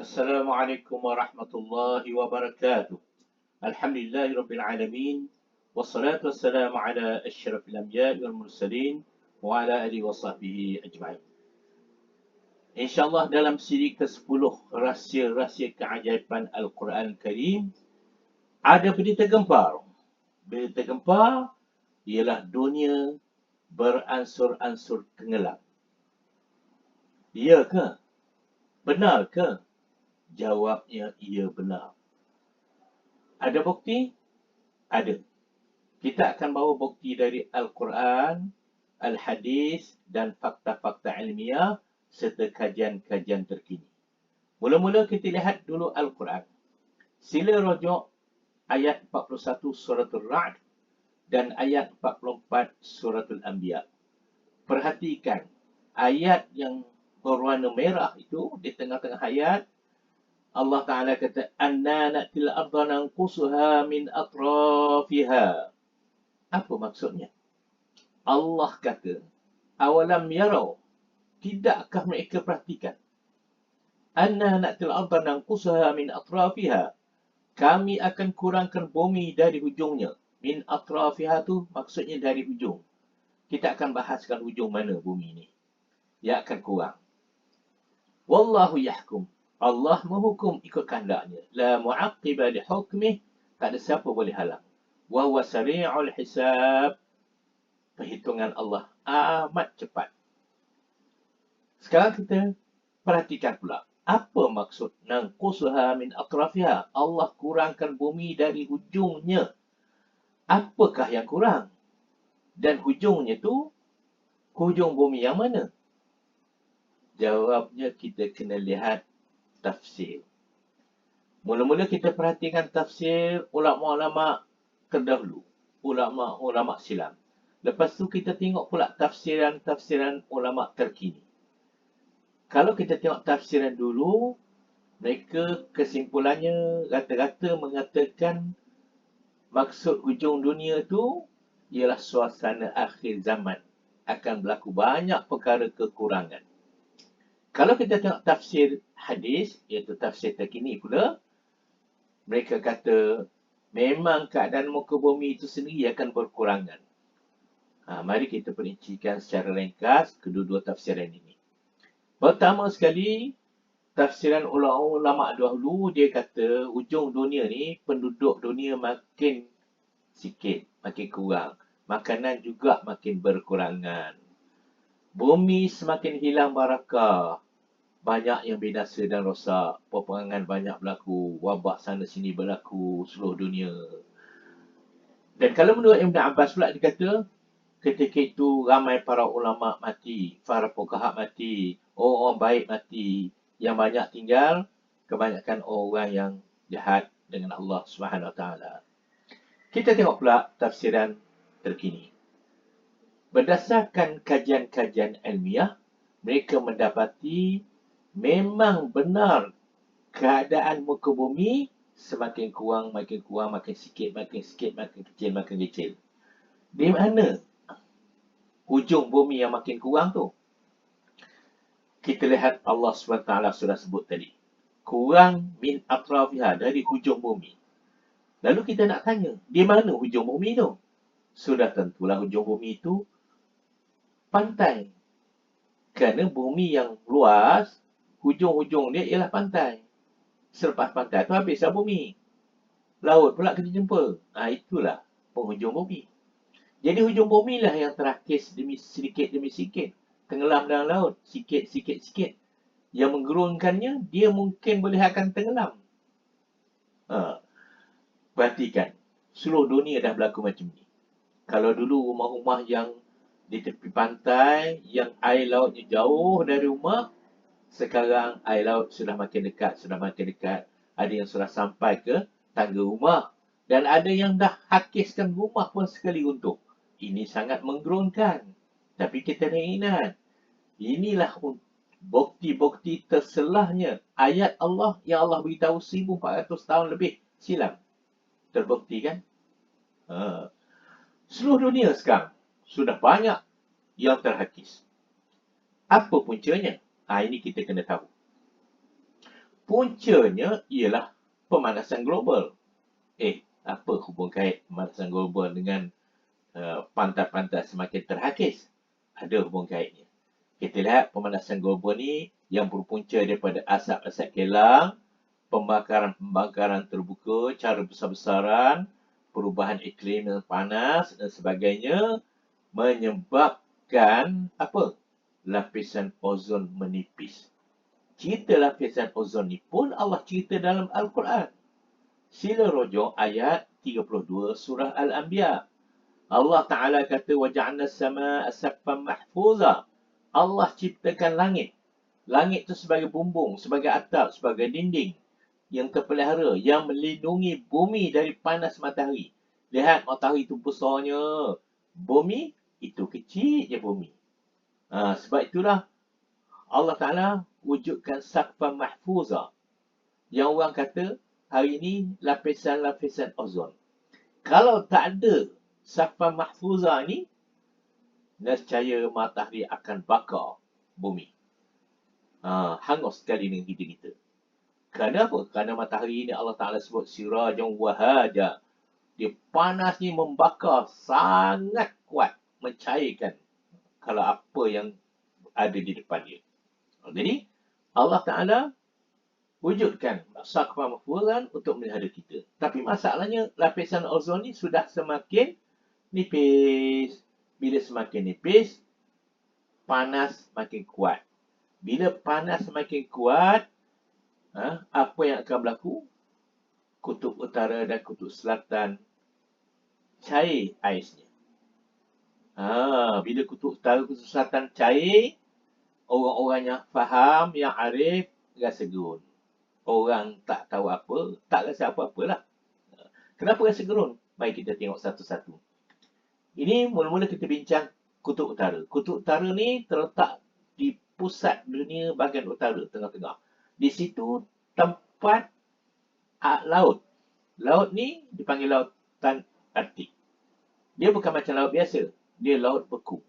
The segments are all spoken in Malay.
Assalamualaikum warahmatullahi wabarakatuh. Alhamdulillahirabbil alamin. Wassalatu wassalamu ala asyrafil anbiya'i wal mursalin wa ala alihi wa sahbihi ajma'in. InsyaAllah dalam siri ke-10 rahsia-rahsia keajaiban Al-Quran Karim ada berita gempar. Berita gempar ialah dunia beransur-ansur tenggelam. Ya ke? Benar ke? Jawabnya, ia benar. Ada bukti? Ada. Kita akan bawa bukti dari Al-Quran, Al-Hadis dan fakta-fakta ilmiah serta kajian-kajian terkini. Mula-mula kita lihat dulu Al-Quran. Sila rujuk ayat 41 suratul Ra'd dan ayat 44 suratul Anbiya. Perhatikan ayat yang berwarna merah itu di tengah-tengah ayat. Allah Ta'ala kata, Anna na'til arda nanqusuha min atrafiha. Apa maksudnya? Allah kata, awalam yarau, tidakkah mereka perhatikan? Anna na'til arda nanqusuha min atrafiha. Kami akan kurangkan bumi dari hujungnya. Min atrafiha tu maksudnya dari hujung. Kita akan bahaskan hujung mana bumi ni. Ia akan kurang. Wallahu yahkum. Allah menghukum ikut kehendaknya. La mu'aqqiba li hukmih. Tak ada siapa boleh halang. Wa huwa sari'ul hisab. Perhitungan Allah amat cepat. Sekarang kita perhatikan pula. Apa maksud nanqusuha min atrafiha? Allah kurangkan bumi dari hujungnya. Apakah yang kurang? Dan hujungnya tu, hujung bumi yang mana? Jawabnya kita kena lihat tafsir. Mula-mula kita perhatikan tafsir ulama-ulama terdahulu. Ulama-ulama silam. Lepas tu kita tengok pula tafsiran-tafsiran ulama terkini. Kalau kita tengok tafsiran dulu, mereka kesimpulannya rata-rata mengatakan maksud hujung dunia tu ialah suasana akhir zaman. Akan berlaku banyak perkara kekurangan. Kalau kita tengok tafsir hadis, iaitu tafsir terkini pula, mereka kata memang keadaan muka bumi itu sendiri akan berkurangan. Mari kita perincikan secara ringkas kedua-dua tafsiran ini. Pertama sekali, tafsiran ulama dahulu, dia kata hujung dunia ni, penduduk dunia makin sikit, makin kurang. Makanan juga makin berkurangan. Bumi semakin hilang barakah. Banyak yang binasa dan rosak. Peperangan banyak berlaku. Wabak sana sini berlaku seluruh dunia. Dan kalau menurut Ibn Abbas pula dia kata, ketika itu ramai para ulama mati. Para fuqaha mati. Orang baik mati. Yang banyak tinggal, kebanyakan orang yang jahat dengan Allah SWT. Kita tengok pula tafsiran terkini. Berdasarkan kajian-kajian ilmiah, mereka mendapati memang benar keadaan muka bumi semakin kurang, makin sikit, makin kecil. Di mana hujung bumi yang makin kurang tu? Kita lihat Allah SWT sudah sebut tadi. Kurang min atrafiha, dari hujung bumi. Lalu kita nak tanya, di mana hujung bumi tu? Sudah tentulah hujung bumi itu pantai. Kerana bumi yang luas, hujung-hujung dia ialah pantai. Selepas pantai tu habislah bumi. Laut pula kita jumpa. Itulah penghujung bumi. Jadi hujung bumi lah yang terakis sedikit demi sedikit. Tenggelam dalam laut. Sikit. Yang menggerunkannya, dia mungkin boleh akan tenggelam. Perhatikan. Seluruh dunia dah berlaku macam ni. Kalau dulu rumah-rumah yang di tepi pantai, yang air lautnya jauh dari rumah, sekarang air laut sudah makin dekat. Ada yang sudah sampai ke tangga rumah. Dan ada yang dah hakiskan rumah pun sekali runtuh. Ini sangat menggerunkan. Tapi kita nak ingat, inilah bukti-bukti terselahnya ayat Allah yang Allah beritahu 1400 tahun lebih silam. Terbukti kan? Seluruh dunia sekarang sudah banyak yang terhakis. Apa puncanya? Ini kita kena tahu. Puncanya ialah pemanasan global. Apa hubung kait pemanasan global dengan pantai-pantai semakin terhakis? Ada hubung kaitnya. Kita lihat pemanasan global ni yang berpunca daripada asap-asap kilang, pembakaran-pembakaran terbuka, cara besar-besaran, perubahan iklim yang panas dan sebagainya menyebabkan apa? Lapisan ozon menipis. Cerita lapisan ozon ni pun Allah cerita dalam Al-Quran. Sila rujuk ayat 32 surah Al-Anbiya. Allah Ta'ala kata, وَجَعَلْنَا السَّمَاءَ سَقْفًا مَحْفُوظًا. Allah ciptakan langit. Langit itu sebagai bumbung, sebagai atap, sebagai dinding yang terpelihara, yang melindungi bumi dari panas matahari. Lihat matahari itu besarnya. Bumi itu kecilnya bumi. Sebab itulah Allah Ta'ala wujudkan saqfan mahfuza. Yang orang kata hari ini lapisan-lapisan ozon. Kalau tak ada saqfan mahfuza ni, nescaya matahari akan bakar bumi. Hangus sekali dengan kita. Kerana apa? Kerana matahari ini Allah Ta'ala sebut sirajan wahaja. Dia panas ni membakar sangat kuat, mencairkan kalau apa yang ada di depan dia. Jadi Allah Ta'ala wujudkan saqfan mahfuzan untuk melihara kita. Tapi masalahnya lapisan ozon ni sudah semakin nipis. Bila semakin nipis, panas makin kuat. Bila panas semakin kuat, apa yang akan berlaku? Kutub utara dan kutub selatan cair aisnya. Bila kutub utara, kutub selatan cair, orang-orang yang faham, yang arif, rasa gerun. Orang tak tahu apa, tak rasa apa-apalah. Kenapa rasa gerun? Mari kita tengok satu-satu. Ini mula-mula kita bincang kutub utara. Kutub utara ni terletak di pusat dunia bahagian utara, tengah-tengah. Di situ tempat laut. Laut ni dipanggil lautan Arktik. Dia bukan macam laut biasa. Dia laut beku.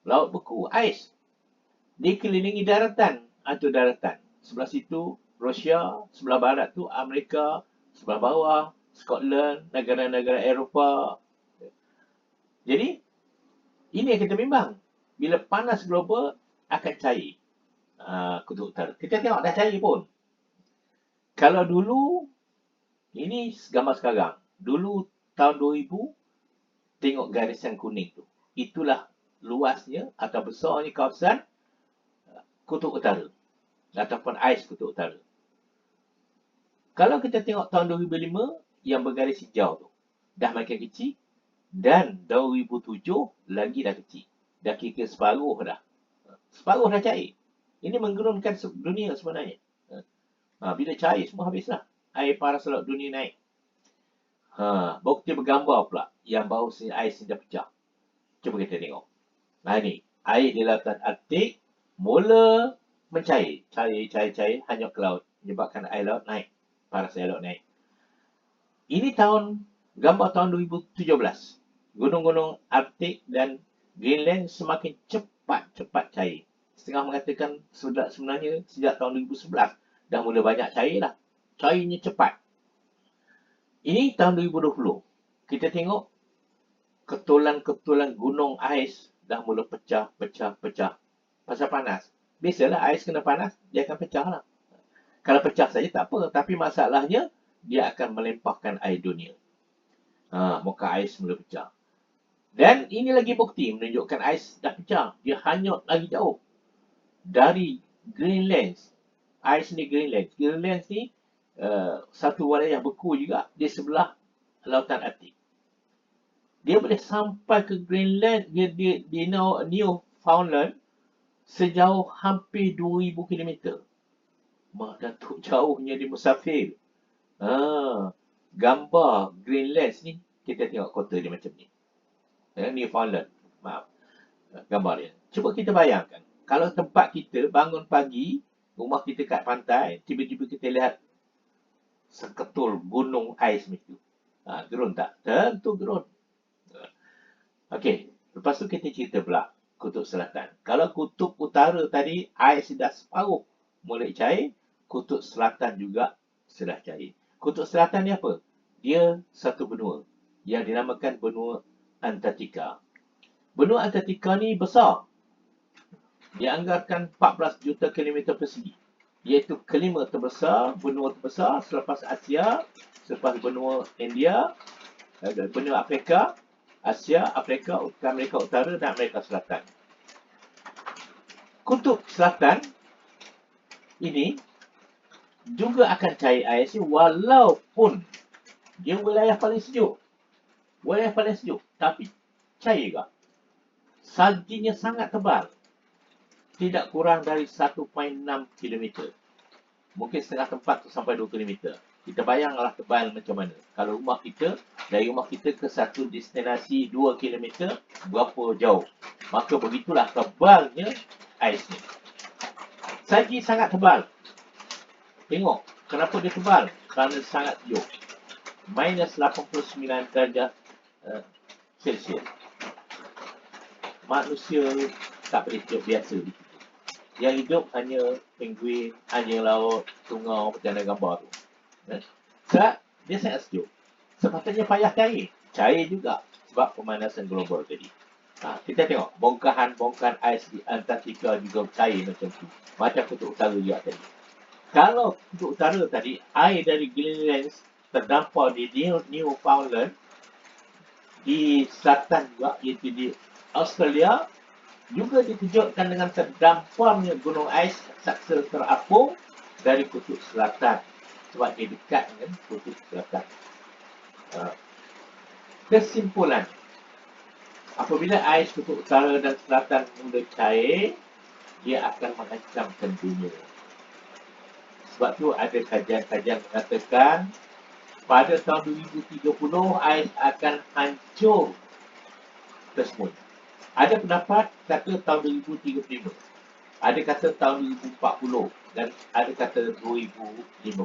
Laut beku, ais. Dikelilingi daratan atau daratan. Sebelah situ Rusia, sebelah barat tu Amerika, sebelah bawah Scotland, negara-negara Eropah. Jadi, ini yang kita bimbang. Bila panas global, akan cair kutub utara. Kita tengok dah cair pun. Kalau dulu, ini gambar sekarang. Dulu tahun 2000, tengok garisan kuning tu. Itulah luasnya atau besarnya kawasan kutub utara. Ataupun ais kutub utara. Kalau kita tengok tahun 2005, yang bergaris hijau tu. Dah makin kecil. Dan 2007, lagi dah kecil. Dah kira separuh dah. Separuh dah cair. Ini menggerunkan dunia sebenarnya. Bila cair, semua habislah. Air paras laut dunia naik. Bukti bergambar pula. Yang bau sini air sini dah pecah. Cuba kita tengok. Ni. Air di lautan Arktik mula mencair. Cair. Hanyut ke laut. Menyebabkan air laut naik. Paras air laut naik. Ini gambar tahun 2017. Gunung-gunung Arktik dan Greenland semakin cepat cair. Setengah mengatakan sebenarnya sejak tahun 2011 dah mula banyak cair dah. Cairnya cepat. Ini tahun 2020. Kita tengok ketulan-ketulan gunung ais dah mula pecah. Pasal panas. Biasalah ais kena panas, dia akan pecah lah. Kalau pecah saja tak apa. Tapi masalahnya, dia akan melimpahkan air dunia. Muka ais mula pecah. Dan ini lagi bukti menunjukkan ais dah pecah. Dia hanyut lagi jauh. Dari Greenland. Ais ni Greenland. Greenland ni satu wilayah beku juga di sebelah lautan Arktik. Dia boleh sampai ke Greenland di Newfoundland sejauh hampir 2000 km. Datuk jauhnya di musafir. Gambar Greenland ni, kita tengok kota dia macam ni. Newfoundland. Maaf. Gambar dia. Cuba kita bayangkan. Kalau tempat kita bangun pagi, rumah kita kat pantai, tiba-tiba kita lihat seketul gunung ais macam tu. Gerun tak? Tentu gerun. Okey. Lepas tu kita cerita pula kutub selatan. Kalau kutub utara tadi, ais dah separuh mulai cair. kutub selatan juga sudah cair. Kutub selatan ni apa? Dia satu benua yang dinamakan benua Antartika. Benua Antartika ni besar. Dianggarkan 14 juta kilometer persegi. Iaitu kelima terbesar, benua terbesar selepas Asia, selepas benua India, benua Afrika, Asia, Afrika, Amerika Utara dan Amerika Selatan. Kutub Selatan ini juga akan cair ais walaupun dia wilayah paling sejuk. Wilayah paling sejuk, tapi cair juga. Saljinya sangat tebal. Tidak kurang dari 1.6 km. Mungkin setengah tempat tu sampai 2 km. Kita bayanglah tebal macam mana. Kalau rumah kita, dari rumah kita ke satu destinasi 2 km, berapa jauh. Maka begitulah tebalnya ais ni. Salji sangat tebal. Tengok, kenapa dia tebal? Kerana sangat sejuk. Minus 89 darjah Celsius. Manusia tak boleh hidup biasa di situ. Yang hidup hanya penguin, anjing laut, tungau, macam mana gambar tu. Sebab dia sangat sejuk. Sepatutnya payah cair. Cair juga sebab pemanasan global tadi. Kita tengok, bongkahan ais di Antartika juga cair macam tu. Macam kutub utara juga tadi. Kalau kutub utara tadi, air dari Greenland terdampar di Newfoundland, di selatan juga, iaitu di Australia, juga dikejutkan dengan terdamparnya gunung ais saksa terapung dari kutub selatan. Sebab dia dekat dengan kutub selatan. Kesimpulan, apabila ais kutub utara dan selatan mula cair, dia akan mengancamkan dunia. Sebab tu ada kajian-kajian mengatakan pada tahun 2030 ais akan hancur tersembunyi. Ada pendapat kata tahun 2035. Ada kata tahun 2040 dan ada kata 2050.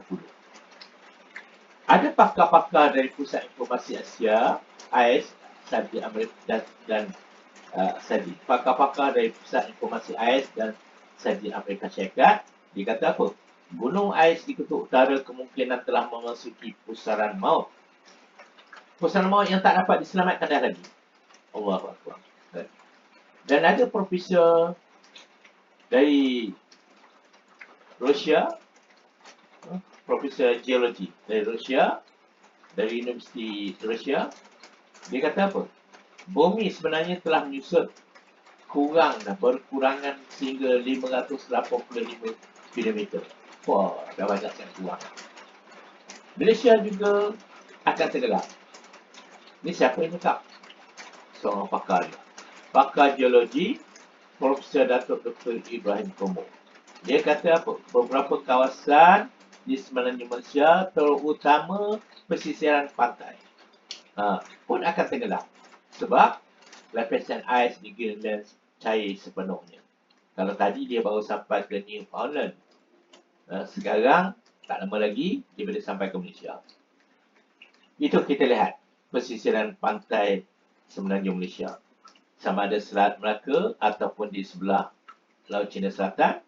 Ada pakar-pakar dari Pusat Informasi Asia, AIS, Saudi Amerika dan Saudi. Pakar-pakar dari Pusat Informasi AIS dan Saudi Amerika Syarikat, dia kata apa? Gunung ais di kutub utara kemungkinan telah memasuki pusaran maut. Pusaran maut yang tak dapat diselamatkan dah lagi. Allahu Akbar. Dan ada profesor dari Rusia, profesor geologi dari Rusia, dari Universiti Rusia, dia kata apa? Bumi sebenarnya telah menyusut berkurangan sehingga 585 km. Wah, dah banyak sangat kurang. Malaysia juga akan tenggelam. Ini siapa yang cakap? Seorang pakar. Pakar geologi, Profesor Datuk Dr. Ibrahim Tomo. Dia kata apa? Beberapa kawasan di semenanjung Malaysia, terutama pesisiran pantai, pun akan tenggelam. Sebab lapisan ais di Greenland cair sepenuhnya. Kalau tadi dia baru sampai ke Newfoundland, sekarang tak lama lagi dia boleh sampai ke Malaysia. Itu kita lihat pesisiran pantai semenanjung Malaysia. Sama ada Selat Melaka ataupun di sebelah Laut Cina Selatan,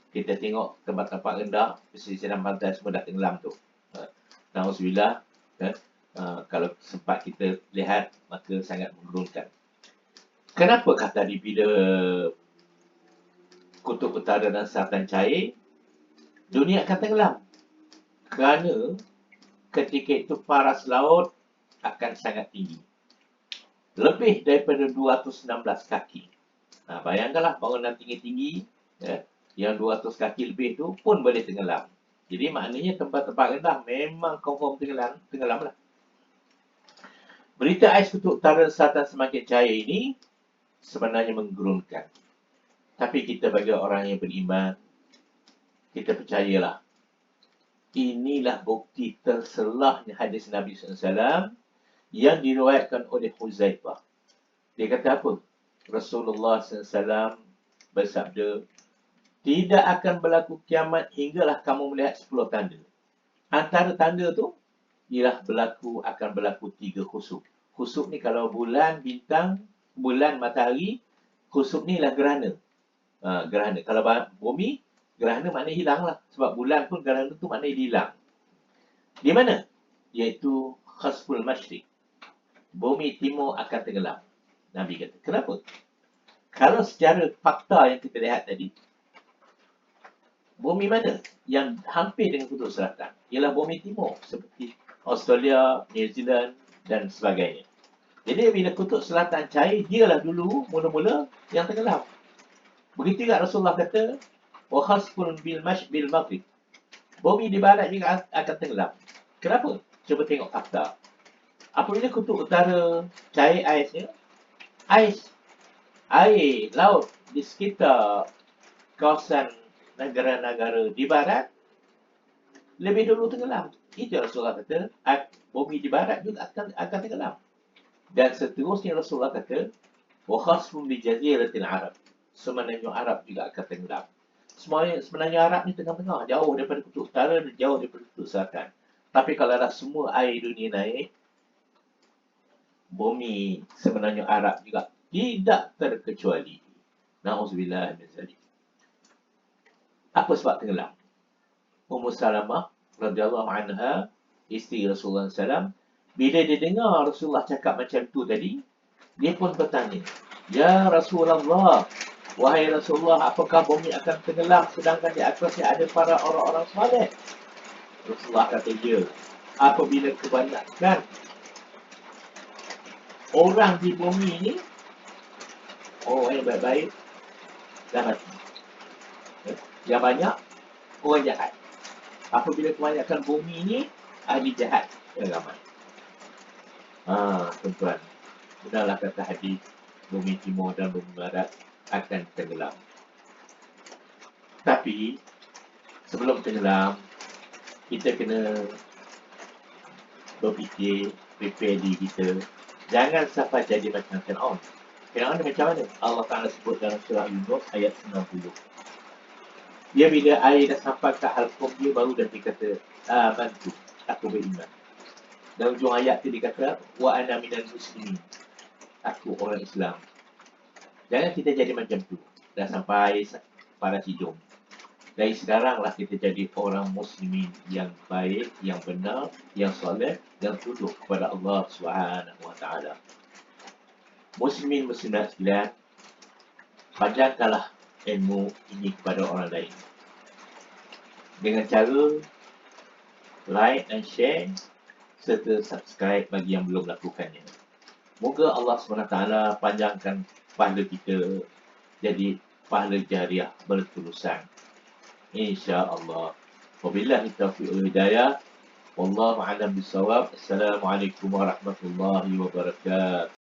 kita tengok tempat-tempat rendah pesisiran pantai semua dah tenggelam tu. Nauzubillah, kalau sempat kita lihat, maka sangat menggerunkan. Kenapa tadi bila kutub utara dan selatan cair, dunia akan tenggelam? Kerana ketika itu paras laut akan sangat tinggi. Lebih daripada 216 kaki. Bayangkanlah bangunan tinggi-tinggi, yang 200 kaki lebih tu pun boleh tenggelam. Jadi maknanya tempat-tempat rendah memang confirm tenggelam lah. Berita ais kutub utara dan selatan semakin cair ini sebenarnya menggerunkan. Tapi kita bagi orang yang beriman, kita percayalah. Inilah bukti terselahnya hadis Nabi SAW yang diriwayatkan oleh Huzaifah. Dia kata apa? Rasulullah SAW bersabda, tidak akan berlaku kiamat hinggalah kamu melihat 10 tanda. Antara tanda tu ialah akan berlaku 3 khusuf. Khusuf ni kalau bulan, bintang, bulan, matahari, khusuf ni ialah gerhana. Gerhana. Kalau bumi, Gerhana maknanya hilang lah. Sebab bulan pun gerhana tu maknanya hilang. Di mana? Iaitu khasful masyriq. Bumi timur akan tenggelam. Nabi kata. Kenapa? Kalau secara fakta yang kita lihat tadi, bumi mana yang hampir dengan kutub selatan? Ialah bumi timur. Seperti Australia, New Zealand dan sebagainya. Jadi bila kutub selatan cair, dialah dulu mula-mula yang tenggelam. Begitu juga Rasulullah kata, wa khasfun bil maghrib. Bumi di barat juga akan tenggelam. Kenapa? Cuba tengok fakta. Apabila kutub utara cair aisnya, air laut di sekitar kawasan negara-negara di barat lebih dulu tenggelam. Itu Rasulullah kata, bumi di barat juga akan tenggelam. Dan seterusnya Rasulullah kata, wa khasfun bi jaziratil Arab. Semenanjung Arab juga akan tenggelam. Semenanjung Arab ni tengah-tengah, jauh daripada kutub utara dan jauh daripada kutub selatan. Tapi kalau dah semua air dunia naik, bumi semenanjung Arab juga tidak terkecuali. Na'udzubillah min zalik. Apa sebab tenggelam? Ummu Salamah radhiyallahu anha, isteri Rasulullah SAW, bila dia dengar Rasulullah cakap macam tu tadi, dia pun bertanya, Ya Rasulullah, wahai Rasulullah, apakah bumi akan tenggelam sedangkan di atasnya ada para orang-orang saleh? Rasulullah kata, ya. Apabila kebanyakan orang di bumi ini, orang yang baik-baik, dah mati. Yang banyak, orang jahat. Apabila kebanyakan bumi ini, ahli jahat yang ramai. Tuan-tuan, benarlah kata hadis, bumi timur dan bumi barat akan tenggelam. Tapi, sebelum tenggelam, kita kena berfikir, prepare diri kita. Jangan sampai jadi macam Fir'aun. Fir'aun ni macam mana? Allah Ta'ala sebut dalam surah Yunus ayat 90. Dia bila air dah sampai ke halqum dia, baru dah dikata, bantu, aku beriman. Dan ujung ayat tu dikata, wa ana minal muslimin. Aku orang Islam. Jangan kita jadi macam tu. Dah sampai pada hidung. Dari sekaranglah kita jadi orang muslimin yang baik, yang benar, yang soleh, yang tunduk kepada Allah SWT. Muslimin muslimat sekalian, panjangkanlah ilmu ini kepada orang lain. Dengan cara like dan share serta subscribe bagi yang belum melakukannya. Moga Allah SWT panjangkan pahala kita jadi pahala jariah berterusan. InsyaAllah. Wabillahi taufiq wal hidayah. Wallahu a'lam bissawab. Assalamualaikum warahmatullahi wabarakatuh.